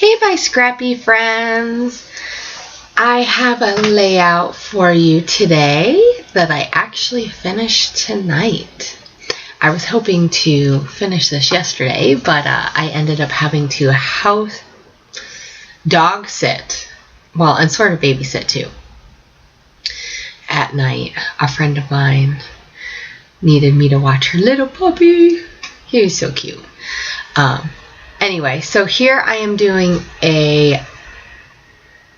Hey my scrappy friends! I have a layout for you today that I actually finished tonight. I was hoping to finish this yesterday, but I ended up having to dog sit, well, and sort of babysit too. At night, a friend of mine needed me to watch her little puppy. He was so cute. Anyway, so here I am doing a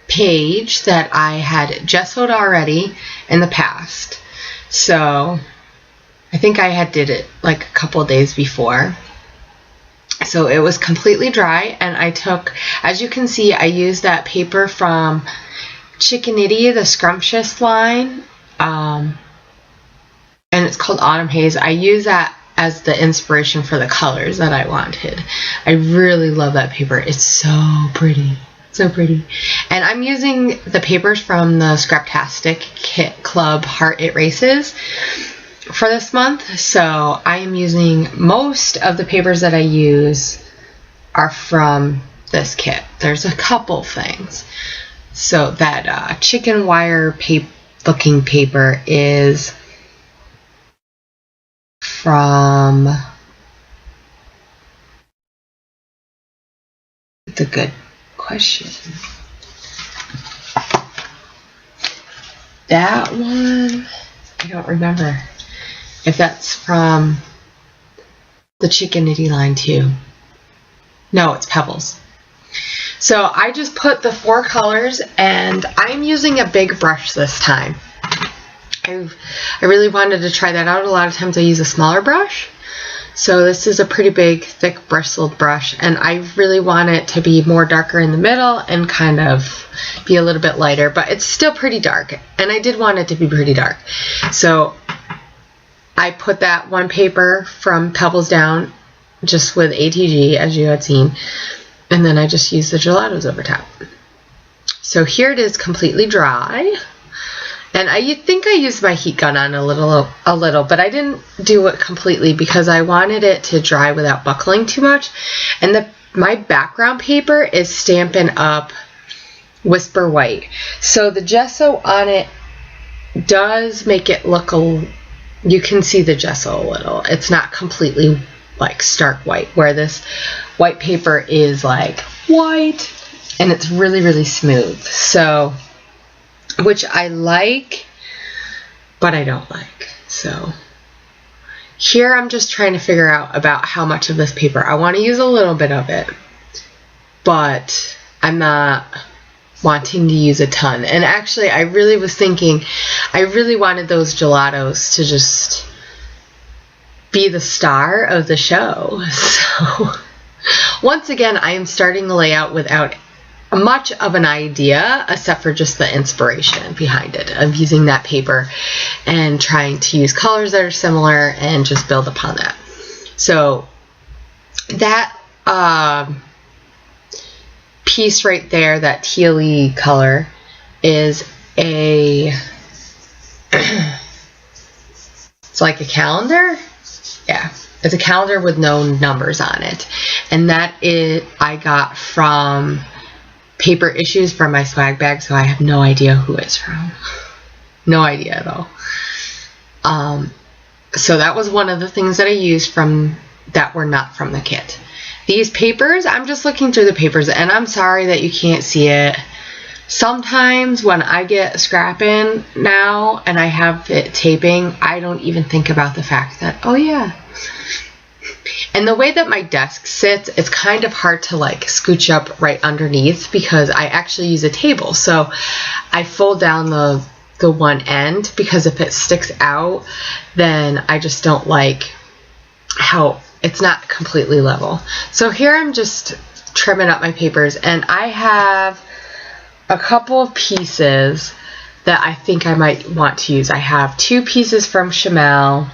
page that I had gessoed already in the past. So I think I did it like a couple days before. So it was completely dry, and I took, as you can see, I used that paper from Chickanitty, the Scrumptious line, and it's called Autumn Haze. I use that as the inspiration for the colors that I wanted. I really love that paper. It's so pretty. So pretty. And I'm using the papers from the Scraptastic Kit Club Heart It Races for this month. So I am using most of the papers that I use are from this kit. There's a couple things. So that chicken wire looking paper is from the Good Question. That one, I don't remember if that's from the Chickanitty line too. No, it's Pebbles. So I just put the 4 colors, and I'm using a big brush this time. I really wanted to try that out. A lot of times I use a smaller brush. So this is a pretty big, thick, bristled brush, and I really want it to be more darker in the middle and kind of be a little bit lighter, but it's still pretty dark, and I did want it to be pretty dark. So I put that one paper from Pebbles down just with ATG, as you had seen, and then I just used the gelatos over top. So here it is completely dry. And I think I used my heat gun on a little, but I didn't do it completely because I wanted it to dry without buckling too much. And my background paper is Stampin' Up! Whisper White. So the gesso on it does make it look you can see the gesso a little. It's not completely like stark white, where this white paper is like white, and it's really, really smooth. So, which I like, but I don't like. So here I'm just trying to figure out about how much of this paper. I want to use a little bit of it, but I'm not wanting to use a ton. And actually, I really was thinking, I really wanted those gelatos to just be the star of the show. So once again, I am starting the layout without much of an idea, except for just the inspiration behind it of using that paper and trying to use colors that are similar and just build upon that. So that piece right there, that teal-y color, is it's like a calendar. Yeah, it's a calendar with no numbers on it, and that I got from Paper Issues from my swag bag, so I have no idea who it's from. No idea at all. So that was one of the things that I used from that were not from the kit. These papers, I'm just looking through the papers, and I'm sorry that you can't see it. Sometimes when I get scrapping now and I have it taping, I don't even think about the fact that, oh yeah. And the way that my desk sits, it's kind of hard to like scooch up right underneath because I actually use a table. So I fold down the one end, because if it sticks out, then I just don't like how it's not completely level. So here I'm just trimming up my papers, and I have a couple of pieces that I think I might want to use. I have 2 pieces from Chamel,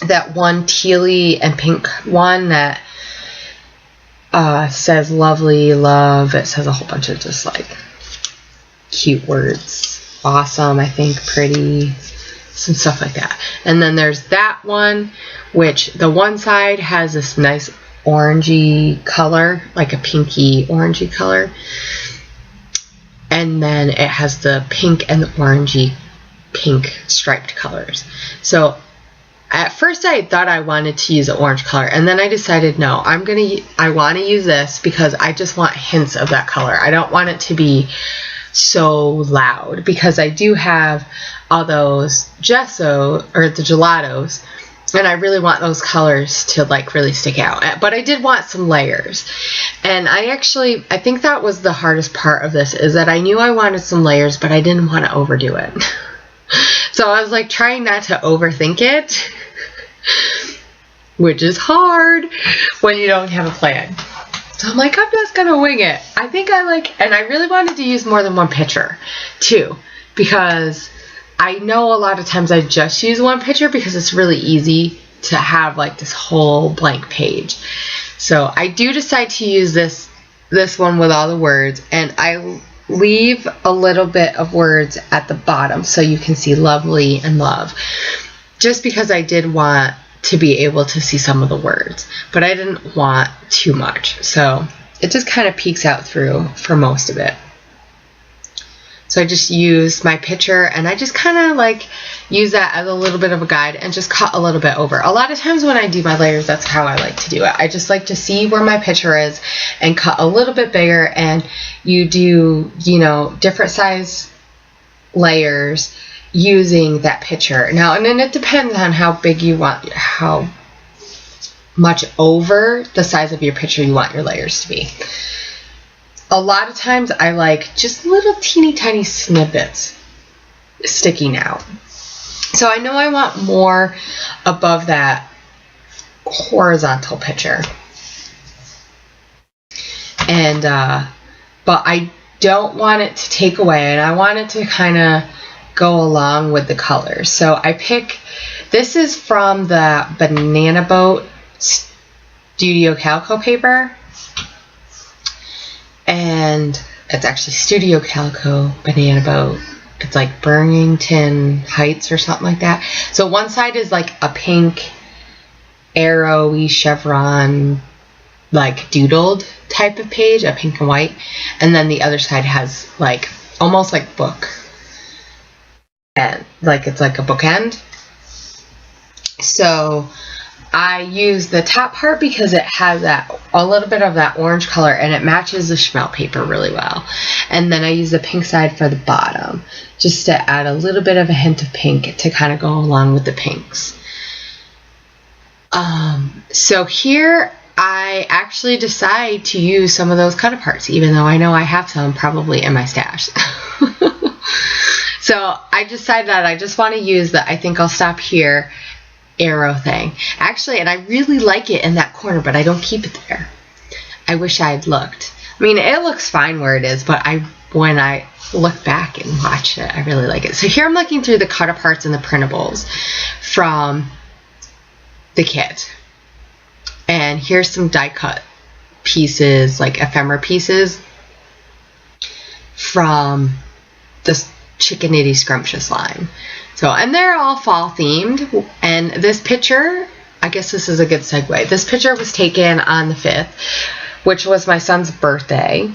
that one tealy and pink one that says lovely, love. It says a whole bunch of just like cute words. Awesome, I think, pretty, some stuff like that. And then there's that one, which the one side has this nice orangey color, like a pinky orangey color. And then it has the pink and the orangey pink striped colors. So at first I thought I wanted to use an orange color, and then I decided no, I want to use this because I just want hints of that color. I don't want it to be so loud, because I do have all those gesso or the gelatos, and I really want those colors to like really stick out. But I did want some layers, and I think that was the hardest part of this, is that I knew I wanted some layers, but I didn't want to overdo it. So I was like trying not to overthink it, which is hard when you don't have a plan. So I'm like, I'm just gonna wing it. And I really wanted to use more than one picture too, because I know a lot of times I just use one picture because it's really easy to have like this whole blank page. So I do decide to use this one with all the words, and I leave a little bit of words at the bottom so you can see lovely and love, just because I did want to be able to see some of the words, but I didn't want too much, so it just kind of peeks out through for most of it. So I just use my picture, and I just kind of like use that as a little bit of a guide and just cut a little bit over. A lot of times when I do my layers, that's how I like to do it. I just like to see where my picture is and cut a little bit bigger, and you do, you know, different size layers using that picture. Now, and then it depends on how big you want, how much over the size of your picture you want your layers to be. A lot of times I like just little teeny tiny snippets sticking out. So I know I want more above that horizontal picture. And, but I don't want it to take away, and I want it to kind of go along with the colors. So this is from the Banana Boat Studio Calico paper. And it's actually Studio Calico Banana Boat. It's like Burlington Heights or something like that. So one side is like a pink arrowy chevron, like doodled type of page, a pink and white. And then the other side has like almost like book. And like it's like a bookend. So I use the top part because it has a little bit of that orange color, and it matches the Schmelt paper really well. And then I use the pink side for the bottom, just to add a little bit of a hint of pink to kind of go along with the pinks. So here I actually decide to use some of those cut aparts, even though I know I have some probably in my stash. So I decided that I just want to use the I think I'll stop here arrow thing. Actually, and I really like it in that corner, but I don't keep it there. I wish I had looked. I mean, it looks fine where it is, but when I look back and watch it, I really like it. So here I'm looking through the cut aparts and the printables from the kit. And here's some die cut pieces, like ephemera pieces from the Chickadee Scrumptious line. So, and they're all fall themed. And this picture, I guess this is a good segue. This picture was taken on the 5th, which was my son's birthday.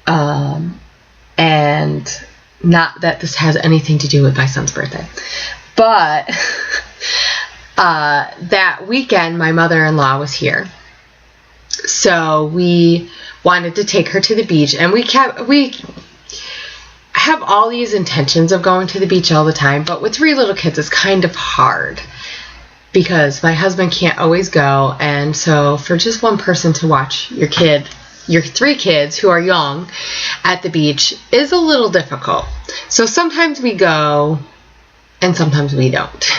And not that this has anything to do with my son's birthday, but that weekend my mother-in-law was here. So we wanted to take her to the beach, and we have all these intentions of going to the beach all the time, but with 3 little kids it's kind of hard because my husband can't always go, and so for just one person to watch your 3 kids who are young at the beach is a little difficult. So sometimes we go and sometimes we don't.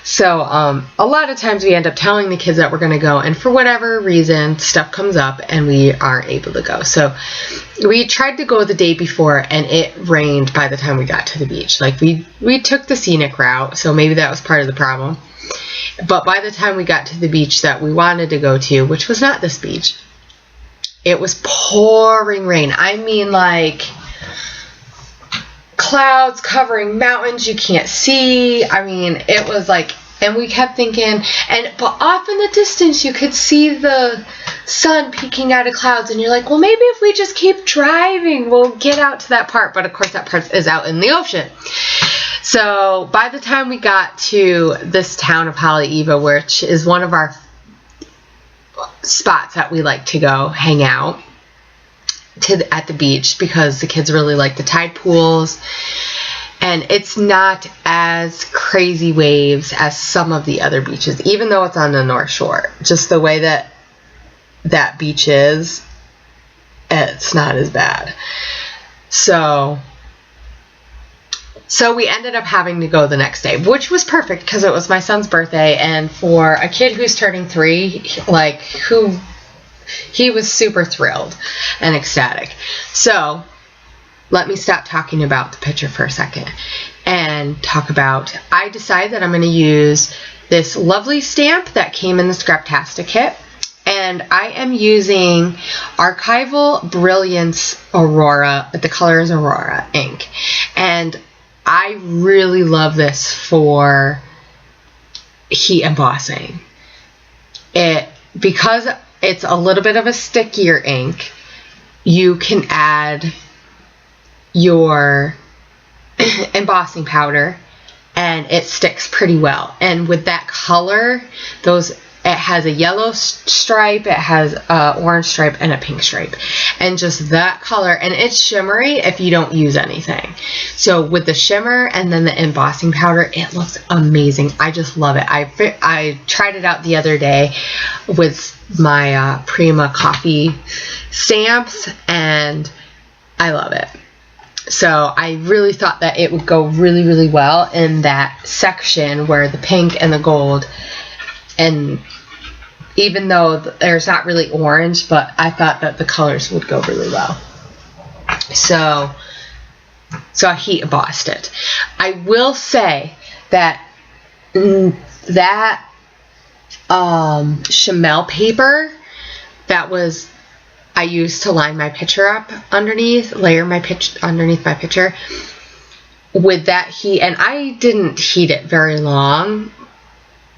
So a lot of times we end up telling the kids that we're going to go, and for whatever reason stuff comes up and we aren't able to go. So we tried to go the day before, and it rained by the time we got to the beach. Like we took the scenic route, so maybe that was part of the problem. But by the time we got to the beach that we wanted to go to, which was not this beach, it was pouring rain. I mean, like clouds covering mountains you can't see. I mean, it was like And we kept thinking, but off in the distance you could see the sun peeking out of clouds, and you're like, well, maybe if we just keep driving, we'll get out to that part. But of course that part is out in the ocean. So by the time we got to this town of Haleiwa, which is one of our spots that we like to go hang out at the beach, because the kids really like the tide pools, and it's not as crazy waves as some of the other beaches, even though it's on the North Shore. Just the way that that beach is, it's not as bad. So we ended up having to go the next day, which was perfect because it was my son's birthday, and for a kid who's turning 3, he was super thrilled and ecstatic. So let me stop talking about the picture for a second and talk about, I decided that I'm going to use this lovely stamp that came in the Scraptastic kit, and I am using Archival Brilliance Aurora. The color is Aurora ink, and I really love this for heat embossing. Because it's a little bit of a stickier ink, you can add your embossing powder and it sticks pretty well. And with that color, it has a yellow stripe, it has an orange stripe, and a pink stripe. And just that color, and it's shimmery if you don't use anything. So with the shimmer and then the embossing powder, it looks amazing. I just love it. I tried it out the other day with my Prima coffee stamps, and I love it. So I really thought that it would go really, really well in that section where the pink and the gold, and even though there's not really orange, but I thought that the colors would go really well. So I heat embossed it. I will say that Chamel paper that I used to line my picture up underneath, underneath my picture, with that heat, and I didn't heat it very long,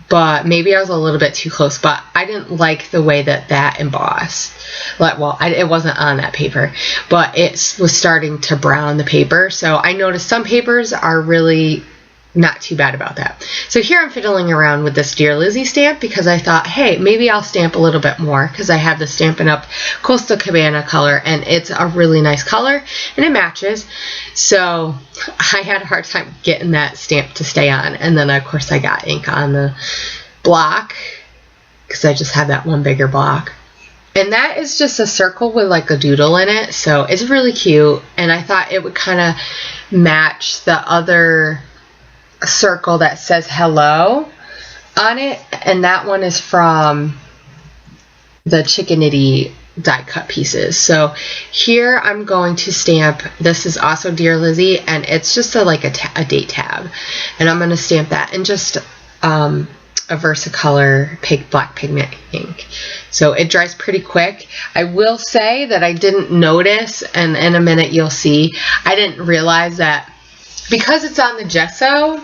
but maybe I was a little bit too close, but I didn't like the way that embossed. It wasn't on that paper, but it was starting to brown the paper. So I noticed some papers are really not too bad about that. So here I'm fiddling around with this Dear Lizzie stamp because I thought, hey, maybe I'll stamp a little bit more, because I have the Stampin' Up! Coastal Cabana color, and it's a really nice color and it matches. So I had a hard time getting that stamp to stay on, and then of course I got ink on the block because I just had that one bigger block. And that is just a circle with like a doodle in it, so it's really cute, and I thought it would kind of match the other circle that says hello on it, and that one is from the Chickanity die cut pieces. So here I'm going to stamp, this is also Dear Lizzie, and it's just a date tab, and I'm going to stamp that in just a Versacolor black pigment ink. So it dries pretty quick. I will say that I didn't notice, and in a minute you'll see, I didn't realize that because it's on the gesso,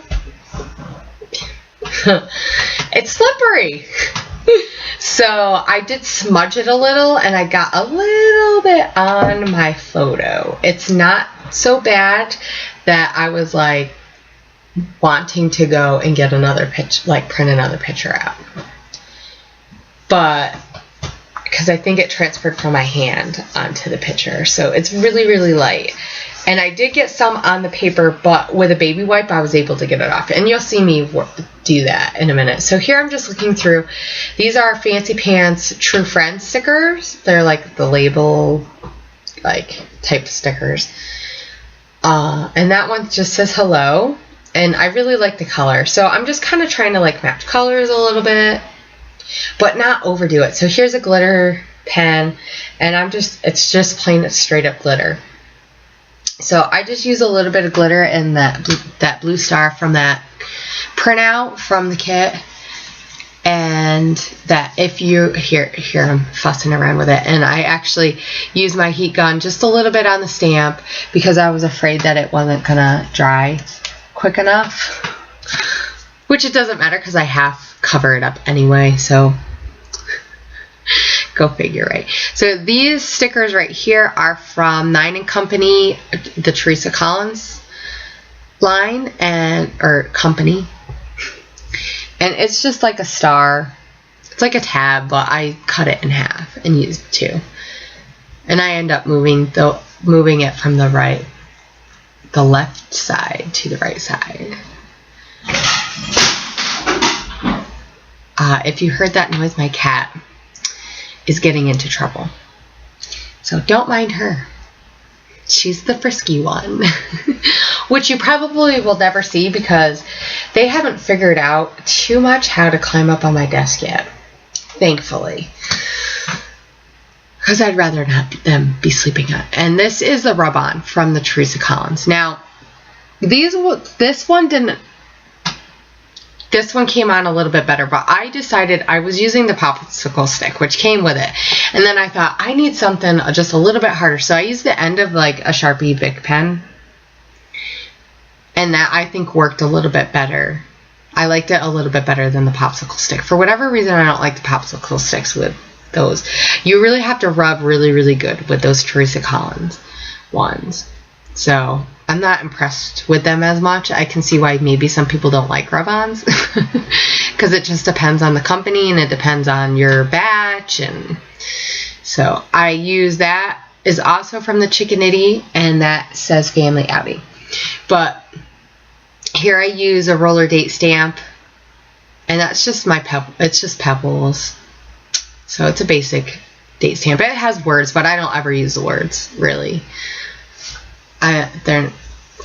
it's slippery. So I did smudge it a little, and I got a little bit on my photo. It's not so bad that I was like wanting to go and get another picture, like print another picture out. But because I think it transferred from my hand onto the picture, so it's really, really light. And I did get some on the paper, but with a baby wipe I was able to get it off, and you'll see me do that in a minute. So here I'm just looking through. These are Fancy Pants True Friends stickers. They're like the label type stickers, and that one just says hello, and I really like the color, so I'm just kind of trying to match colors a little bit but not overdo it. So here's a glitter pen, and it's just plain straight up glitter. So I just use a little bit of glitter in that blue star from that printout from the kit, and that if you here I'm fussing around with it, and I actually use my heat gun just a little bit on the stamp because I was afraid that it wasn't gonna dry quick enough, which it doesn't matter because I half cover it up anyway, so go figure, right? So these stickers right here are from 9 & Company, the Teresa Collins line, or company, and it's just like a star. It's like a tab, but I cut it in half and used 2, and I end up moving it from the left side to the right side. If you heard that noise, my cat is getting into trouble, so don't mind her. She's the frisky one, which you probably will never see because they haven't figured out too much how to climb up on my desk yet, thankfully, because I'd rather not them be sleeping on. And this is the rub-on from the Teresa Collins. Now, this one came on a little bit better, but I decided I was using the popsicle stick, which came with it. And then I thought, I need something just a little bit harder. So I used the end of like a Sharpie Bic pen. And that, I think, worked a little bit better. I liked it a little bit better than the popsicle stick. For whatever reason, I don't like the popsicle sticks with those. You really have to rub really, really good with those Teresa Collins ones. So I'm not impressed with them as much. I can see why maybe some people don't like rub-ons because it just depends on the company and it depends on your batch. And so I use that. Is also from the Chickanitty, and that says Family Outing. But here I use a roller date stamp, and that's just it's just Pebbles. So it's a basic date stamp. It has words, but I don't ever use the words really.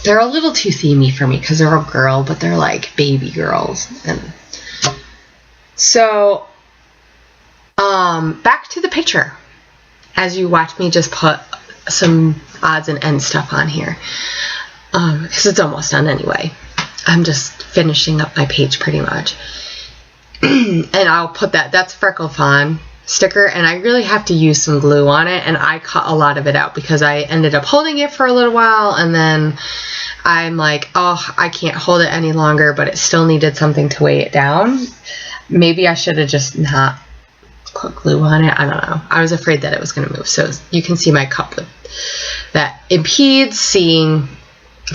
They're a little too themey for me because they're a girl, but they're like baby girls. And so, back to the picture. As you watch me just put some odds and ends stuff on here, because it's almost done anyway. I'm just finishing up my page pretty much, and I'll put that's Freckle Fawn sticker, and I really have to use some glue on it, and I cut a lot of it out because I ended up holding it for a little while, and then I'm like, oh, I can't hold it any longer, but it still needed something to weigh it down. Maybe I should have just not put glue on it. I don't know. I was afraid that it was going to move. So you can see my cup with that impedes seeing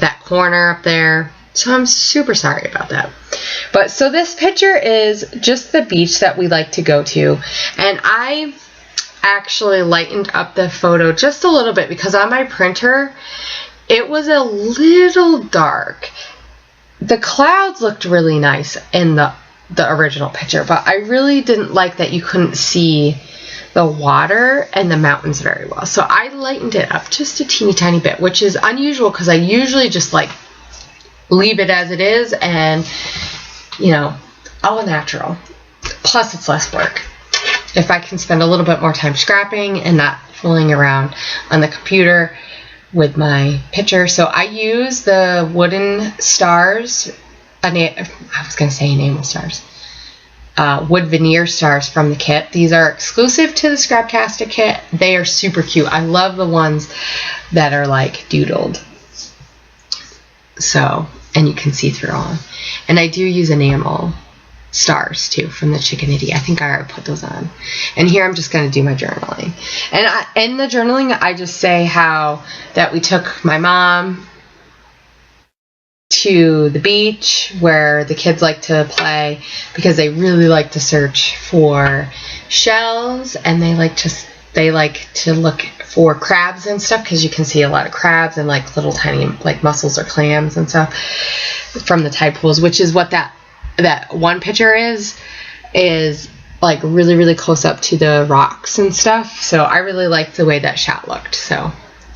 that corner up there. So I'm super sorry about that. But so this picture is just the beach that we like to go to. And I actually lightened up the photo just a little bit because on my printer, it was a little dark. The clouds looked really nice in the original picture, but I really didn't like that you couldn't see the water and the mountains very well. So I lightened it up just a teeny tiny bit, which is unusual because I usually just like leave it as it is and, you know, all natural. Plus it's less work if I can spend a little bit more time scrapping and not fooling around on the computer with my picture. So I use the wooden stars, I was going to say enamel stars, wood veneer stars from the kit. These are exclusive to the Scraptastic kit. They are super cute. I love the ones that are like doodled. So, and you can see through them. And I do use enamel stars too from the Chickanitty. I think I already put those on. And here I'm just going to do my journaling. And in the journaling, I just say how that we took my mom to the beach where the kids like to play because they really like to search for shells, and they like to look for crabs and stuff because you can see a lot of crabs and like little tiny like mussels or clams and stuff from the tide pools, which is what that one picture is like really, really close up to the rocks and stuff. So I really liked the way that shot looked. So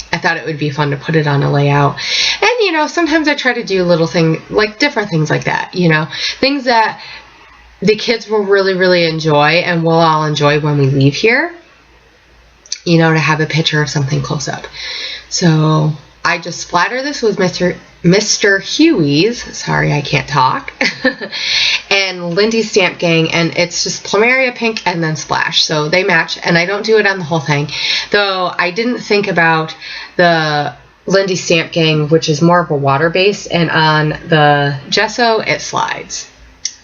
I thought it would be fun to put it on a layout. And, you know, sometimes I try to do little things, like different things like that, you know, things that the kids will really, really enjoy and we'll all enjoy when we leave here, you know, to have a picture of something close up. So I just splatter this with Mr. Huey's, sorry, I can't talk, and Lindy's Stamp Gang, and it's just Plumeria Pink and then Splash, so they match, and I don't do it on the whole thing, though I didn't think about the Lindy Stamp Gang, which is more of a water base, and on the gesso, it slides.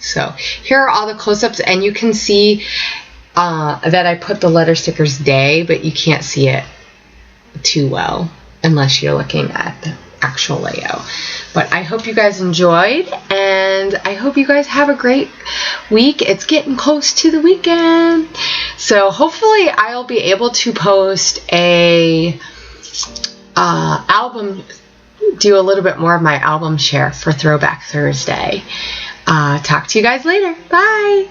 So here are all the close-ups, and you can see that I put the letter stickers day, but you can't see it too well unless you're looking at the actual layout. But I hope you guys enjoyed, and I hope you guys have a great week. It's getting close to the weekend, so hopefully I'll be able to post a album, do a little bit more of my album share for Throwback Thursday. Talk to you guys later. Bye.